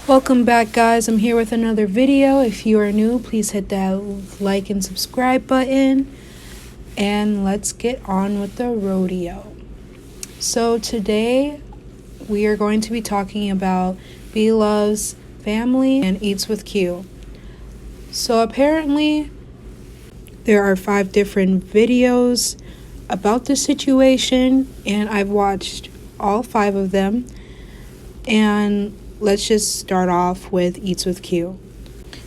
Welcome back, guys. I'm here with another video. If you are new, please hit that like and subscribe button, and let's get on with the rodeo. So today we are going to be talking about Blove's family and Eats with Q. So apparently there are 5 different videos about the situation, and I've watched all 5 of them. And let's just start off with Eats with Q.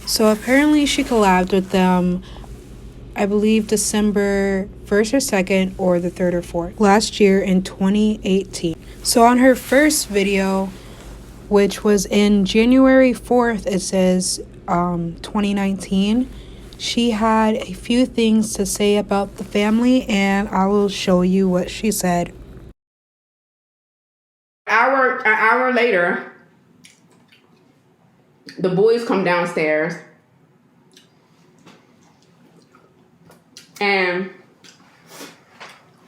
So apparently she collabed with them, I believe December 1st or 2nd or the 3rd or 4th last year in 2018. So on her first video, which was in January 4th, it says 2019, she had a few things to say about the family, and I will show you what she said. An hour later, the boys come downstairs, and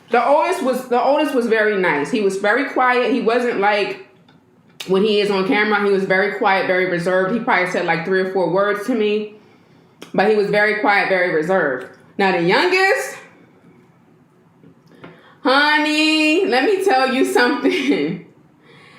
the oldest was very nice. He was very quiet. He wasn't like when he is on camera. He was very quiet, very reserved. He probably said like 3 or 4 words to me, but he was very quiet, very reserved. Now the youngest, honey, let me tell you something.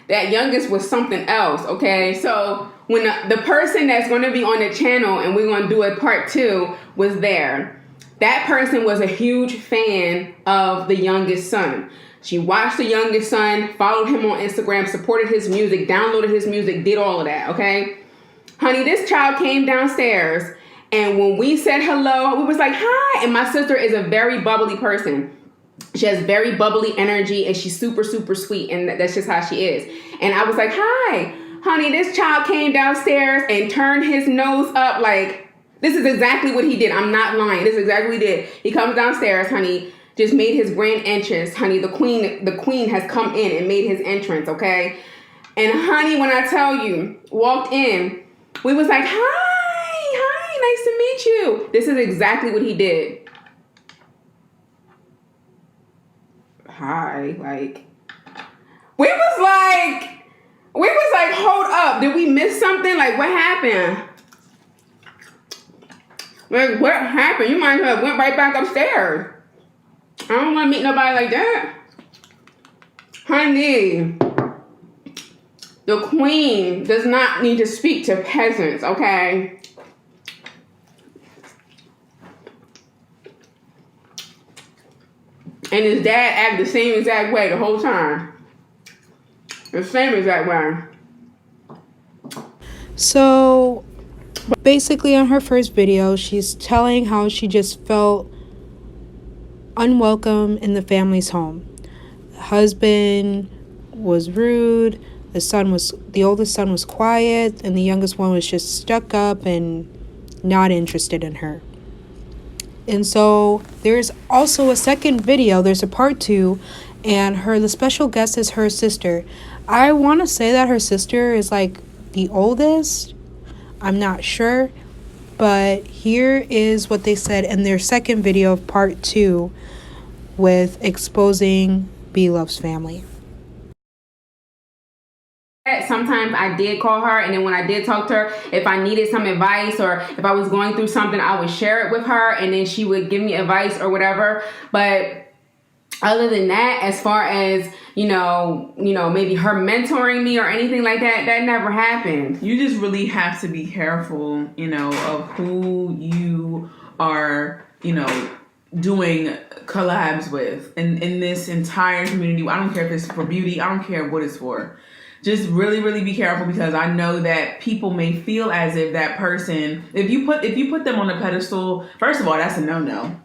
That youngest was something else, okay? So when the person that's going to be on the channel and we're going to do a part 2 was there, that person was a huge fan of the youngest son. She watched the youngest son, followed him on Instagram, supported his music, downloaded his music, did all of that, okay? Honey, this child came downstairs, and when we said hello, we was like, hi. And my sister is a very bubbly person. She has very bubbly energy, and she's super, super sweet, and that's just how she is. And I was like, hi, honey, this child came downstairs and turned his nose up like, this is exactly what he did. I'm not lying. This is exactly what he did. He comes downstairs, honey, just made his grand entrance, honey. The queen has come in and made his entrance, okay? And honey, when I tell you, walked in, we was like, hi, nice to meet you. This is exactly what he did. Hi, like, we was like, hold up, did we miss something? Like, what happened? Like, what happened? You might have went right back upstairs. I don't want to meet nobody like that. Honey, the queen does not need to speak to peasants, okay? And his dad acted the same exact way the whole time. The same exact way. So basically on her first video, she's telling how she just felt unwelcome in the family's home. The husband was rude, the oldest son was quiet, and the youngest one was just stuck up and not interested in her. And so there's also a second video, there's a part 2, and the special guest is her sister. I want to say that her sister is like the oldest. I'm not sure, but here is what they said in their second video of part 2 with exposing Blove's family. Sometimes I did call her, and then when I did talk to her, if I needed some advice or if I was going through something, I would share it with her, and then she would give me advice or whatever. But other than that, as far as, you know, maybe her mentoring me or anything like that, that never happened. You just really have to be careful, of who you are, doing collabs with. And in this entire community, I don't care if it's for beauty, I don't care what it's for. Just really, really be careful, because I know that people may feel as if that person, if you put them on a pedestal, first of all, that's a no-no.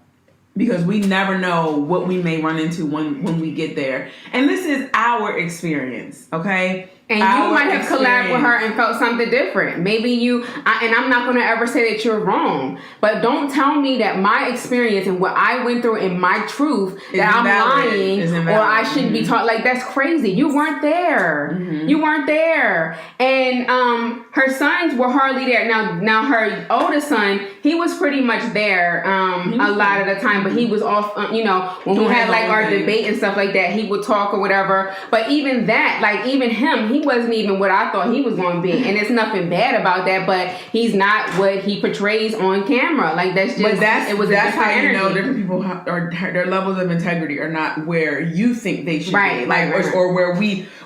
Because we never know what we may run into when we get there. And this is our experience, okay? And you might have collabed with her and felt something different. Maybe and I'm not going to ever say that you're wrong, but don't tell me that my experience and what I went through and my truth, that I'm lying or I shouldn't be taught. Like, that's crazy. You weren't there. Mm-hmm. You weren't there. And her sons were hardly there. Now her oldest son, he was pretty much there a lot of the time, but he was off, when we had like our debate and stuff like that, he would talk or whatever. But even that, like even him, he he wasn't even what I thought he was going to be, and it's nothing bad about that. But he's not what he portrays on camera. Like that's just. But that's how you know energy. different people are their levels of integrity are not where you think they should Right, be, like right. or where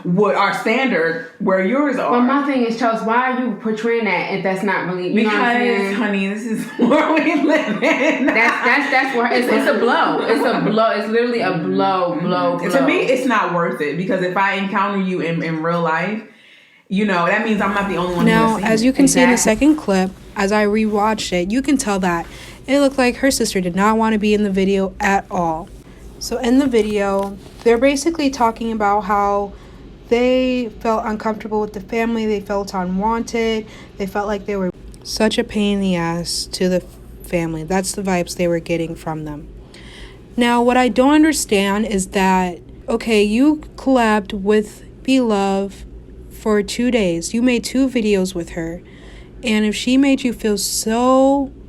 what our standard where yours are. Well, my thing is, Charles, why are you portraying that if that's not really? You know what I'm saying? Honey, this is where we live in. That's where it's a blow. It's a blow. It's literally a blow. To me, it's not worth it because if I encounter you in real life, you know that means I'm not the only one. Now, who as you can see in the second clip, as I rewatched it, you can tell that it looked like her sister did not want to be in the video at all. So in the video, they're basically talking about how they felt uncomfortable with the family. They felt unwanted. They felt like they were such a pain in the ass to the family. That's the vibes they were getting from them. Now, what I don't understand is that, okay, you collabed with Blove for 2 days. You made 2 videos with her. And if she made you feel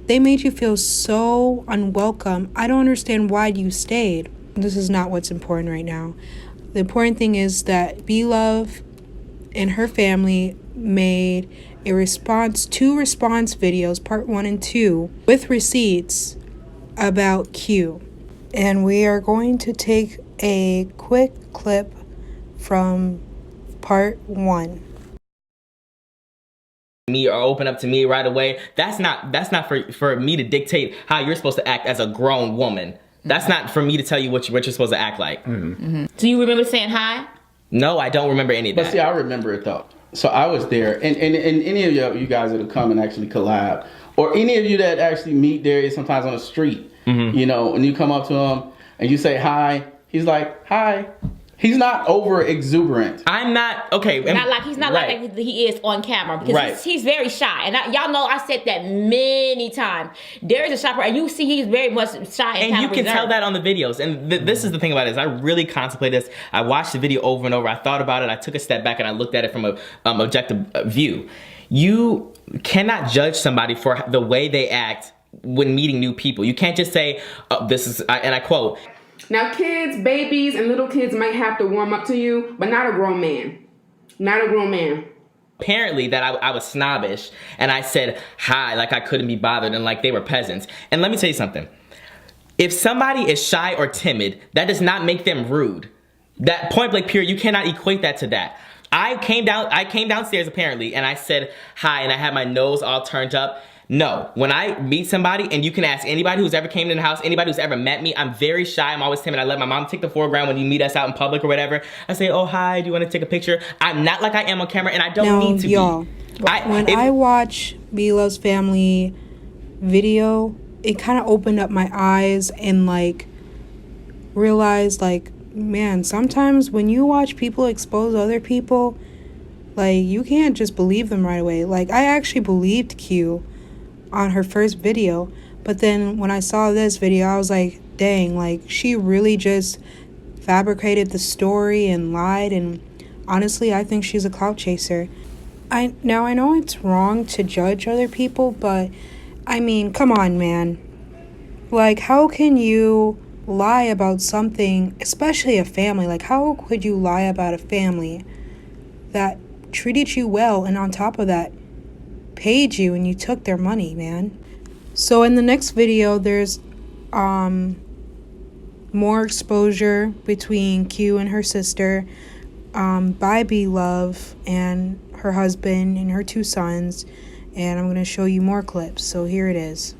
they made you feel so unwelcome, I don't understand why you stayed. This is not what's important right now. The important thing is that Blove and her family made two response videos, part 1 and 2, with receipts about Q. And we are going to take a quick clip from part 1. Me or open up to me right away. That's not for me to dictate how you're supposed to act as a grown woman. That's not for me to tell you what you're supposed to act like. Do you remember saying hi? No, I don't remember any of that. But see, I remember it though. So I was there, and any of you guys that have come and actually collab, or any of you that actually meet Darius sometimes on the street, you know, when you come up to him and you say hi, he's like, hi. He's not over exuberant. I'm not, okay. He's not like he is on camera because he's very shy. And y'all know I said that many times. There is a shy person, and you see he's very much shy and you can tell that on the videos. And this is the thing about it, is I really contemplated this. I watched the video over and over. I thought about it. I took a step back and I looked at it from a objective view. You cannot judge somebody for the way they act when meeting new people. You can't just say, this is, and I quote, now, kids, babies, and little kids might have to warm up to you, but not a grown man. Not a grown man. Apparently that I was snobbish, and I said hi like I couldn't be bothered and like they were peasants. And let me tell you something. If somebody is shy or timid, that does not make them rude. That point blank period, you cannot equate that to that. I came downstairs apparently, and I said hi, and I had my nose all turned up. No, when I meet somebody, and you can ask anybody who's ever came in the house, anybody who's ever met me, I'm very shy, I'm always timid. I let my mom take the foreground when you meet us out in public or whatever. I say, oh, hi, do you want to take a picture? I'm not like I am on camera, and I don't need to y'all, be. When I watch Blove's family video, it kind of opened up my eyes and like realized like, man, sometimes when you watch people expose other people, like you can't just believe them right away. Like I actually believed Q on her first video, but then when I saw this video, I was like, dang, like she really just fabricated the story and lied. And honestly, I think she's a clout chaser. I know it's wrong to judge other people, but I mean, come on, man. Like, how can you lie about something, especially a family? Like, how could you lie about a family that treated you well and on top of that paid you and you took their money, man? So in the next video, there's more exposure between Q and her sister by Blove and her husband and her 2 sons, and I'm going to show you more clips. So here it is.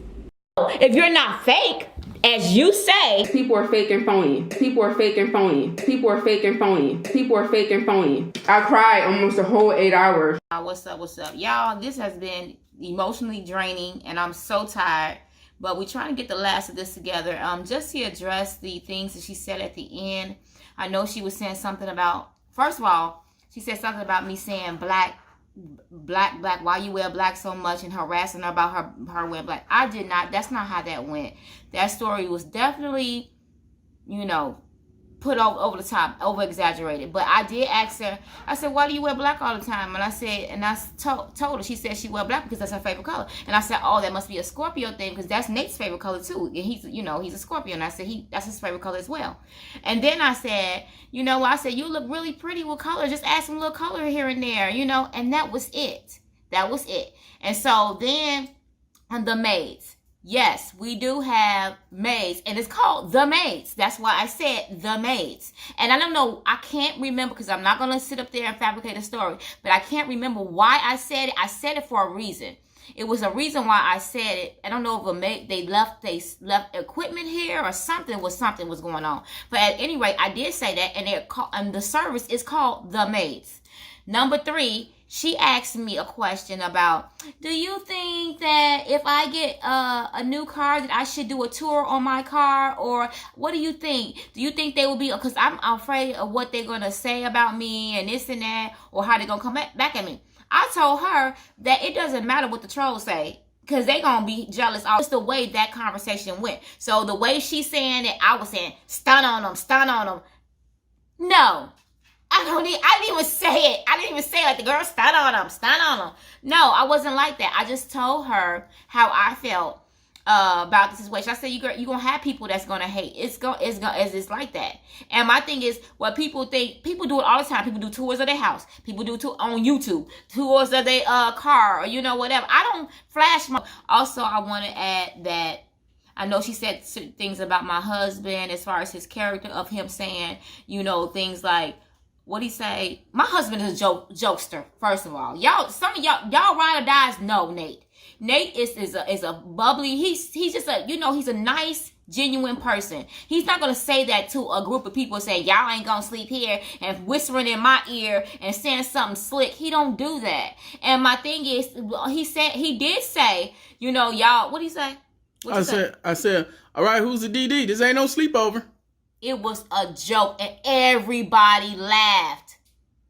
If you're not fake, as you say, people are fake and phony. People are fake and phony. People are fake and phony. People are fake and phony. I cried almost a whole 8 hours. What's up, y'all? This has been emotionally draining, and I'm so tired. But we're trying to get the last of this together. Just to address the things that she said at the end. I know she was saying something about. First of all, she said something about me saying black. Why you wear black so much, and harassing her about her wearing black. I did not. That's not how that went. That story was definitely, put over the top, over exaggerated. But I did ask her, I said, why do you wear black all the time? And I said, and I told her, she said she wear black because that's her favorite color. And I said, oh, that must be a Scorpio thing, because that's Nate's favorite color too. And he's, you know, he's a Scorpio. And I said, that's his favorite color as well. And then I said, you know, I said, you look really pretty with color. Just add some little color here and there, you know. And that was it. That was it. And so then on the maids. Yes, we do have maids, and it's called the maids. That's why I said the maids. And I don't know, I can't remember, because I'm not going to sit up there and fabricate a story, but I can't remember why I said it. I said it for a reason. It was a reason why I said it. I don't know if a maid, they left equipment here or something was going on. But at any rate, I did say that, and the service is called the maids. Number 3, she asked me a question about, do you think that if I get a new car that I should do a tour on my car? Or what do you think? Do you think they will be, because I'm afraid of what they're going to say about me and this and that, or how they're going to come back at me. I told her that it doesn't matter what the trolls say, because they're going to be jealous. It's the way that conversation went. So the way she's saying it, I was saying, stun on them. No. I didn't even say it. I didn't even say it like the girl, stun on them. No, I wasn't like that. I just told her how I felt about the situation. I said, you're going to have people that's going to hate. It's like that. And my thing is, what people think, people do it all the time. People do tours of their house. People do on YouTube, tours of their car, or, you know, whatever. I don't flash my... Also, I want to add that I know she said things about my husband as far as his character, of him saying, you know, things like, what he say? My husband is a jokester. First of all, some of y'all ride or dies know Nate. Nate is a bubbly. He's just a, you know, he's a nice, genuine person. He's not gonna say that to a group of people, say y'all ain't gonna sleep here, and whispering in my ear and saying something slick. He don't do that. And my thing is, he did say, you know, y'all. What did he say? I said, all right, who's the DD? This ain't no sleepover. It was a joke, and everybody laughed.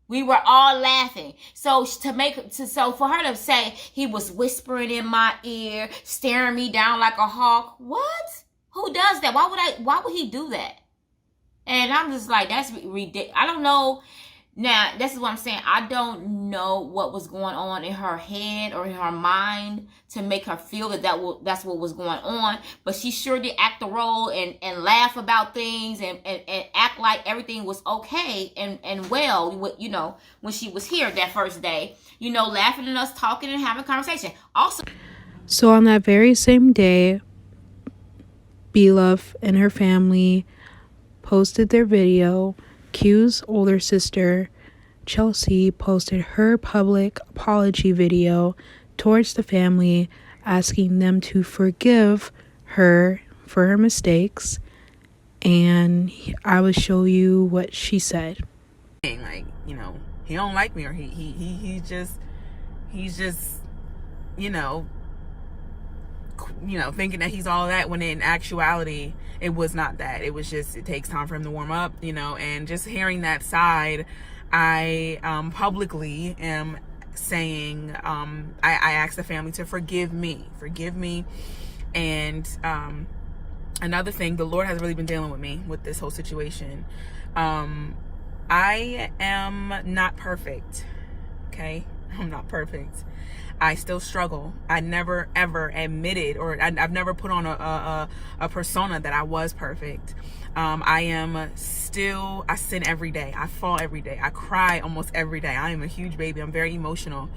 We were all laughing. So for her to say he was whispering in my ear, staring me down like a hawk, what? Who does that? Why would he do that? And I'm just like, that's ridiculous. I don't know. Now, this is what I'm saying. I don't know what was going on in her head or in her mind to make her feel that's what was going on. But she sure did act the role and laugh about things and act like everything was okay and well, you know, when she was here that first day, you know, laughing at us, talking and having a conversation. Also, so on that very same day, Blove and her family posted their video. Q's older sister, Chelsea, posted her public apology video towards the family, asking them to forgive her for her mistakes. And I will show you what she said. Like, you know, he don't like me, or he's just, you know, thinking that he's all that, when in actuality it was not that. It was just, it takes time for him to warm up, you know. And just hearing that side, I publicly am saying, I asked the family to forgive me. And another thing, the Lord has really been dealing with me with this whole situation. I am not perfect, okay? I'm not perfect. I still struggle. I never ever admitted, or I've never put on a persona that I was perfect. I sin every day. I fall every day. I cry almost every day. I am a huge baby. I'm very emotional.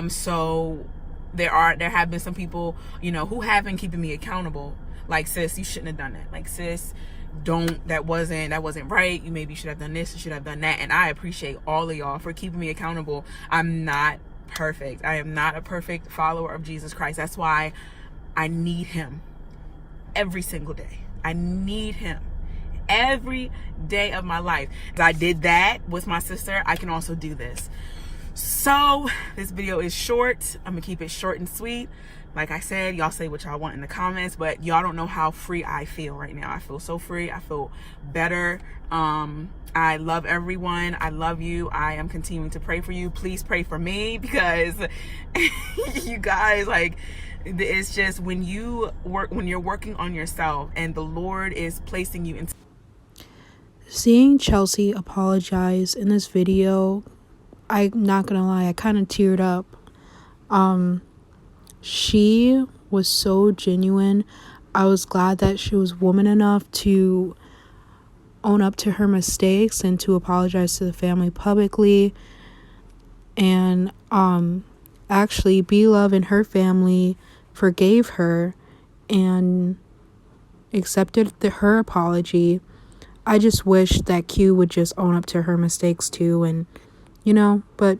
So there have been some people, you know, who have been keeping me accountable. Like, sis, you shouldn't have done that. Like, sis, that wasn't right. You maybe should have done this, you should have done that. And I appreciate all of y'all for keeping me accountable. I'm not perfect. I am not a perfect follower of Jesus Christ. That's why I need him every single day. I need him every day of my life. If I did that with my sister, I can also do this. So this video is short. I'm gonna keep it short and sweet. Like I said, y'all say what y'all want in the comments, but y'all don't know how free I feel right now. I feel so free. I feel better. I love everyone. I love you. I am continuing to pray for you. Please pray for me, because you guys, like, it's just when you're working on yourself and the Lord is placing you in. Seeing Chelsea apologize in this video, I'm not gonna lie, I kind of teared up. She was so genuine. I was glad that she was woman enough to own up to her mistakes and to apologize to the family publicly. And actually Blove and her family forgave her and accepted her apology. I just wish that Q would just own up to her mistakes too, and but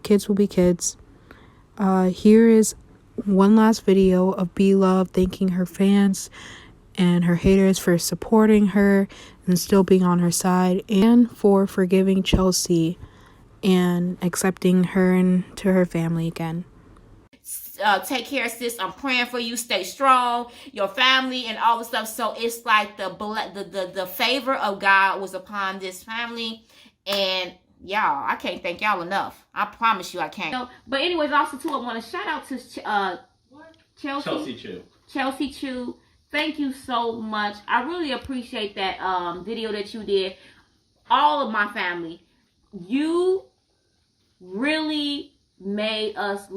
kids will be kids. Here is one last video of Blove thanking her fans and her haters for supporting her and still being on her side, and for forgiving Chelsea and accepting her into her family again. Take care, sis. I'm praying for you. Stay strong, your family, and all the stuff. So it's like the favor of God was upon this family, and y'all, I can't thank y'all enough. I promise you, I can't. But anyways, also too, I want to shout out to Chelsea Chu. Thank you so much. I really appreciate that video that you did. All of my family, you really made us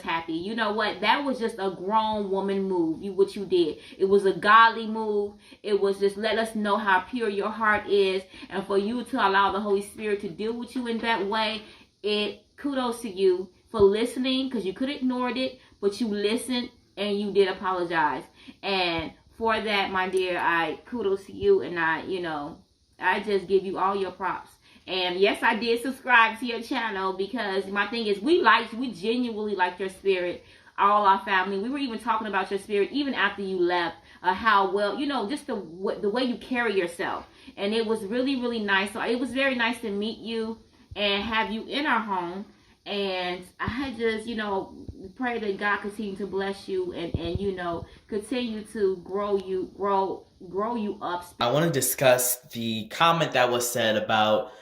happy. You know what? That was just a grown woman move. What you did. It was a godly move. It was just let us know how pure your heart is, and for you to allow the Holy Spirit to deal with you in that way. Kudos to you for listening, because you could have ignored it, but you listened and you did apologize. And for that, my dear, I kudos to you, and I just give you all your props. And yes, I did subscribe to your channel, because my thing is we genuinely like your spirit, all our family. We were even talking about your spirit even after you left, how well, just the way you carry yourself. And it was really, really nice. So it was very nice to meet you and have you in our home. And I just, pray that God continue to bless you and continue to grow you up. I want to discuss the comment that was said about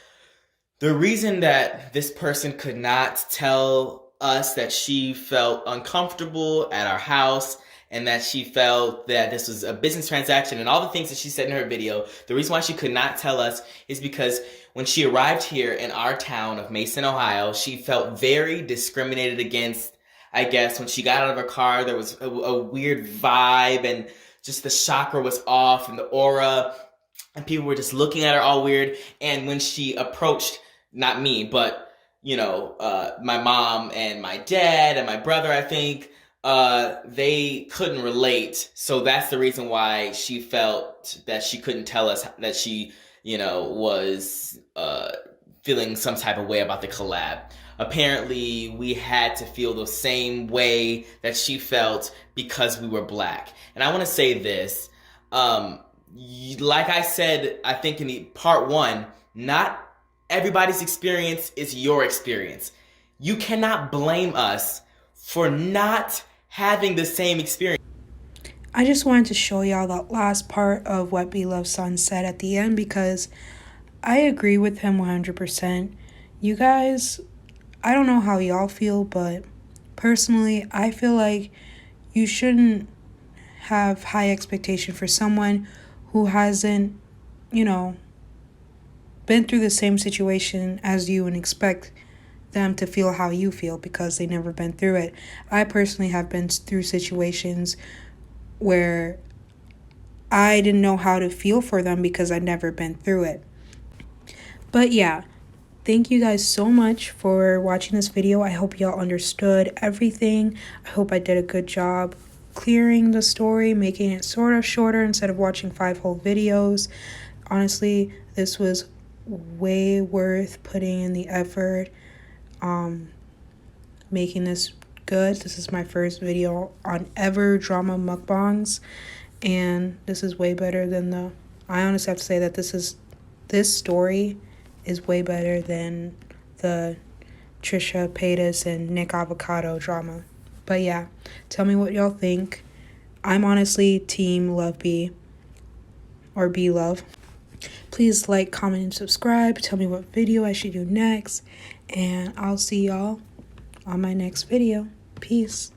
the reason that this person could not tell us that she felt uncomfortable at our house, and that she felt that this was a business transaction, and all the things that she said in her video. The reason why she could not tell us is because when she arrived here in our town of Mason, Ohio, she felt very discriminated against. I guess when she got out of her car, there was a weird vibe, and just the chakra was off, and the aura, and people were just looking at her all weird. And when she approached, not me, but my mom and my dad and my brother, I think, they couldn't relate. So that's the reason why she felt that she couldn't tell us that she, was feeling some type of way about the collab. Apparently, we had to feel the same way that she felt because we were black. And I want to say this, like I said, I think in the part 1, not everybody's experience is your experience. You cannot blame us for not having the same experience. I just wanted to show y'all that last part of what Blove's son said at the end, because I agree with him 100%. You guys, I don't know how y'all feel, but personally, I feel like you shouldn't have high expectation for someone who hasn't, been through the same situation as you and expect them to feel how you feel because they never been through it. I personally have been through situations where I didn't know how to feel for them because I'd never been through it. But yeah, thank you guys so much for watching this video. I hope y'all understood everything. I hope I did a good job clearing the story, making it sort of shorter instead of watching 5 whole videos. Honestly, this was way worth putting in the effort, making this good. This is my first video on ever drama mukbangs, and this is way better than I honestly have to say that this story is way better than the Trisha Paytas and Nick Avocado drama. But yeah, tell me what y'all think. I'm honestly team Love B, or Blove. Please like, comment, and subscribe. Tell me what video I should do next. And I'll see y'all on my next video. Peace.